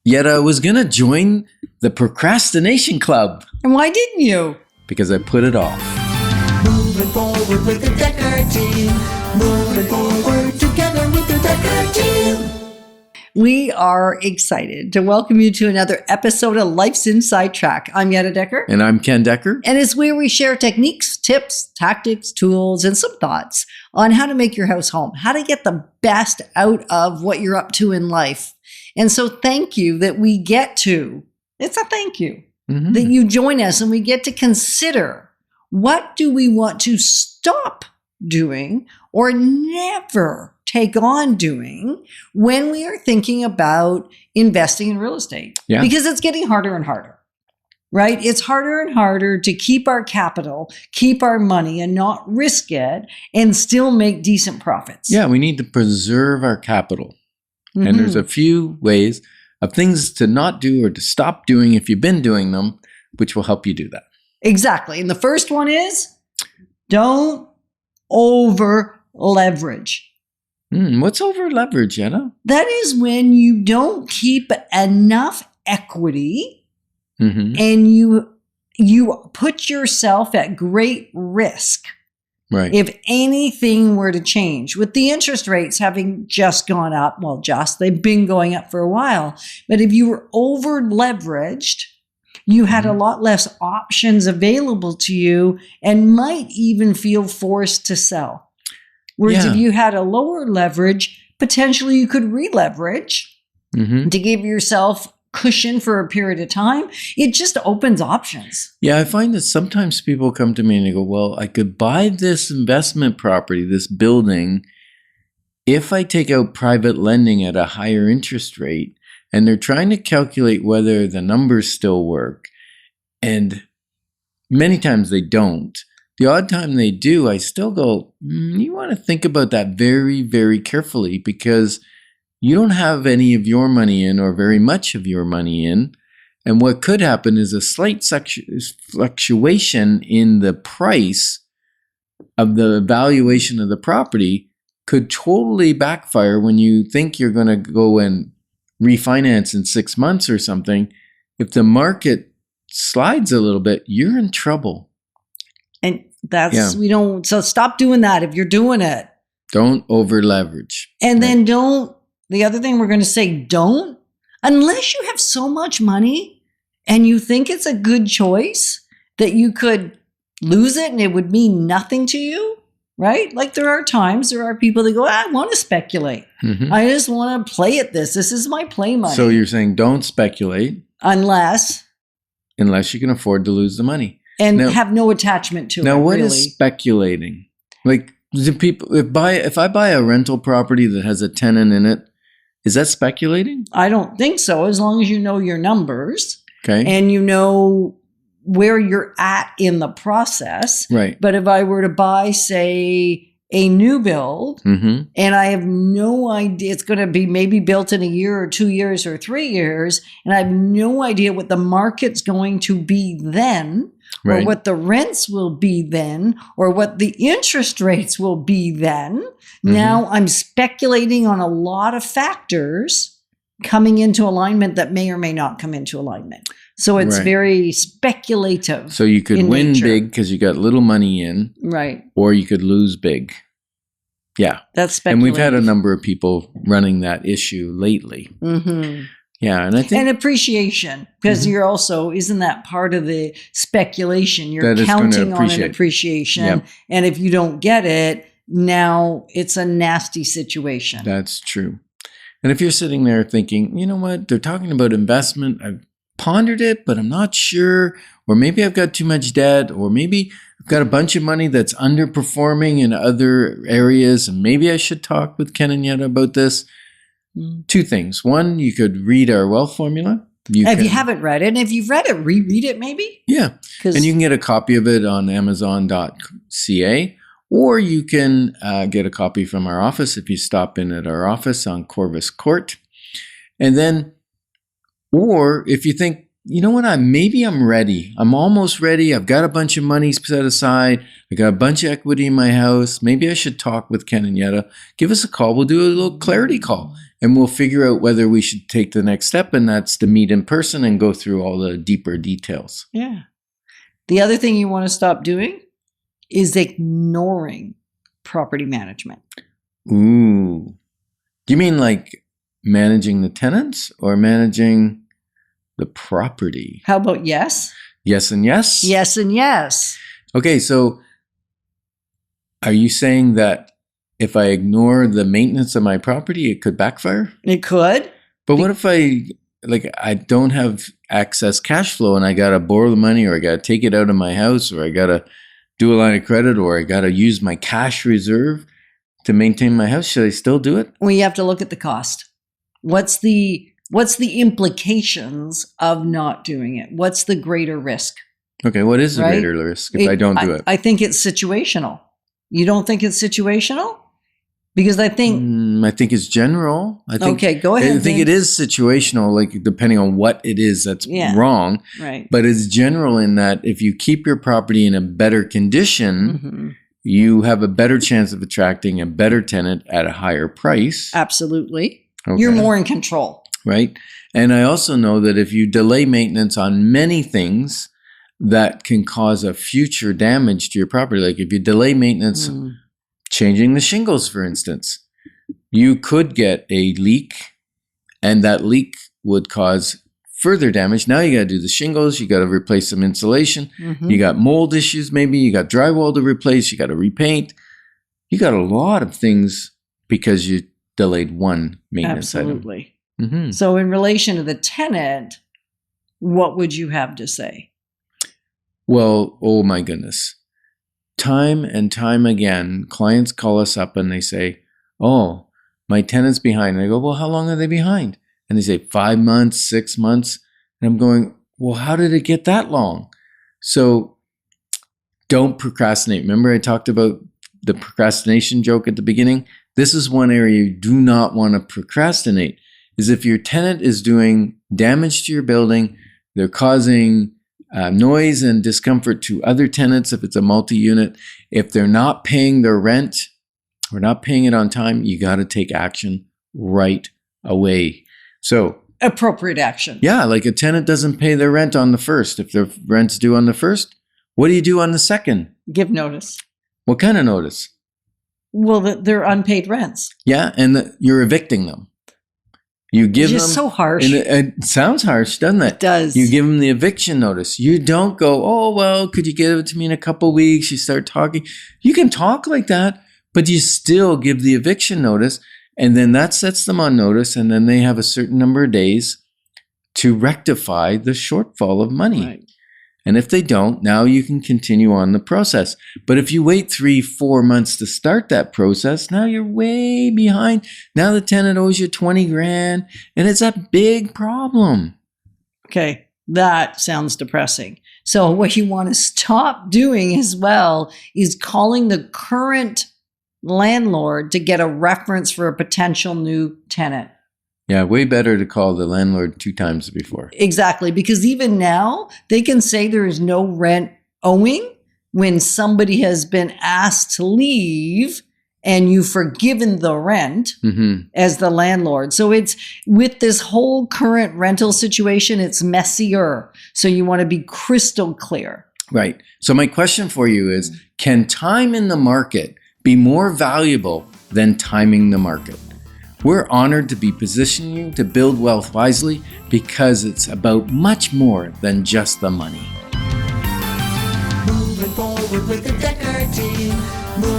Yetta, I was going to join the procrastination club. And why didn't you? Because I put it off. Moving forward with the Dekker Team. Moving forward together with the Dekker Team. We are excited to welcome you to another episode of Life's Inside Track. I'm Yetta Dekker. And I'm Ken Dekker. And it's where we share techniques, tips, tactics, tools, and some thoughts on how to make your house home, how to get the best out of what you're up to in life. And so thank you that we get to, it's a thank you, that you join us and we get to consider what do we want to stop doing or never take on doing when we are thinking about investing in real estate. Yeah. Because it's getting harder and harder, right? It's harder and harder to keep our capital, keep our money and not risk it and still make decent profits. Yeah, we need to preserve our capital. And there's a few ways of things to not do or to stop doing if you've been doing them, which will help you do that. Exactly. And the first one is don't over leverage. What's over leverage, Yetta? That is when you don't keep enough equity and you put yourself at great risk. Right. If anything were to change, with the interest rates having just gone up, they've been going up for a while. But if you were over leveraged, you had a lot less options available to you and might even feel forced to sell. Whereas if you had a lower leverage, potentially you could re-leverage to give yourself cushion for a period of time. It just opens options. Yeah, I find that sometimes people come to me and they go, well, I could buy this investment property, this building, if I take out private lending at a higher interest rate, and they're trying to calculate whether the numbers still work. And many times they don't. The odd time they do, I still go, you want to think about that very, very carefully because you don't have any of your money in or very much of your money in. And what could happen is a slight fluctuation in the price of the valuation of the property could totally backfire when you think you're going to go and refinance in 6 months or something. If the market slides a little bit, you're in trouble. And so stop doing that if you're doing it. Don't over leverage. And then the other thing we're going to say, don't, unless you have so much money and you think it's a good choice that you could lose it and it would mean nothing to you, right? Like there are people that go, I want to speculate. I just want to play at this. This is my play money. So you're saying don't speculate. Unless you can afford to lose the money. And have no attachment to it. Now, what is speculating? Like, if I buy a rental property that has a tenant in it, is that speculating? I don't think so, as long as you know your numbers. Okay. And you know where you're at in the process. Right. But if I were to buy, say, a new build, and I have no idea, it's going to be maybe built in a year or 2 years or 3 years, and I have no idea what the market's going to be then, or what the rents will be then, or what the interest rates will be then. Now I'm speculating on a lot of factors coming into alignment that may or may not come into alignment. So it's very speculative. So you could win big because you got little money in. Right. Or you could lose big. Yeah. That's speculative. And we've had a number of people running that issue lately. Yeah. And I think. And appreciation, because you're also, isn't that part of the speculation? You're counting on an appreciation. Yep. And if you don't get it, now it's a nasty situation. That's true. And if you're sitting there thinking, you know what, they're talking about investment, I've pondered it, but I'm not sure, or maybe I've got too much debt, or maybe I've got a bunch of money that's underperforming in other areas, and maybe I should talk with Ken and Yetta about this. Two things. One, you could read our wealth formula. If you haven't read it, and if you've read it, reread it maybe. Yeah. And you can get a copy of it on Amazon.ca. Or you can get a copy from our office if you stop in at our office on Corvus Court. And then, or if you think, you know what, maybe I'm ready. I'm almost ready. I've got a bunch of money set aside. I got a bunch of equity in my house. Maybe I should talk with Ken and Yetta. Give us a call. We'll do a little clarity call. and we'll figure out whether we should take the next step, and that's to meet in person and go through all the deeper details. Yeah. The other thing you want to stop doing is ignoring property management. Ooh. Do you mean like managing the tenants or managing the property? How about yes? Yes and yes? Yes and yes. Okay, so are you saying that if I ignore the maintenance of my property, it could backfire? It could. But what if I don't have access cash flow and I got to borrow the money, or I got to take it out of my house, or I got to do a line of credit, or I got to use my cash reserve to maintain my house? Should I still do it? Well, you have to look at the cost. What's the implications of not doing it? What's the greater risk? Okay, what is the Right? greater risk if I don't do it? I think it's situational. You don't think it's situational? Because I think... I think it's general. Okay, go ahead. I think it is situational, like depending on what it is that's wrong. Right. But it's general in that if you keep your property in a better condition, you have a better chance of attracting a better tenant at a higher price. Absolutely. Okay. You're more in control. Right. And I also know that if you delay maintenance on many things, that can cause a future damage to your property. Like if you delay maintenance, changing the shingles, for instance, you could get a leak, and that leak would cause further damage. Now you got to do the shingles, you got to replace some insulation, you got mold issues maybe, you got drywall to replace, you got to repaint. You got a lot of things because you delayed one maintenance Absolutely. item. So in relation to the tenant, what would you have to say? Well, oh my goodness. Time and time again, clients call us up and they say, oh, my tenant's behind. And I go, well, how long are they behind? And they say 5 months, 6 months. And I'm going, well, how did it get that long? So don't procrastinate. Remember I talked about the procrastination joke at the beginning? This is one area you do not want to procrastinate, is if your tenant is doing damage to your building, they're causing noise and discomfort to other tenants if it's a multi-unit. If they're not paying their rent or not paying it on time, you got to take action right away. So Appropriate action. yeah, like a tenant doesn't pay their rent on the 1st. If their rent's due on the 1st, what do you do on the 2nd? Give notice. What kind of notice? Well, they're unpaid rents. Yeah, and you're evicting them. You give It's them... just so harsh. And it sounds harsh, doesn't it? It does. You give them the eviction notice. You don't go, oh, well, could you give it to me in a couple weeks? You start talking. You can talk like that, but you still give the eviction notice, and then that sets them on notice, and then they have a certain number of days to rectify the shortfall of money. Right. And if they don't, now you can continue on the process. But if you wait 3-4 months to start that process, now you're way behind. Now the tenant owes you 20 grand, and it's a big problem. Okay, that sounds depressing. So what you want to stop doing as well is calling the current landlord to get a reference for a potential new tenant. Yeah, way better to call the landlord 2 times before. Exactly, because even now they can say there is no rent owing when somebody has been asked to leave and you've forgiven the rent as the landlord. So it's with this whole current rental situation, it's messier. So you want to be crystal clear. Right. So my question for you is, can time in the market be more valuable than timing the market? We're honored to be positioning you to build wealth wisely because it's about much more than just the money. Moving forward with the Dekker Team.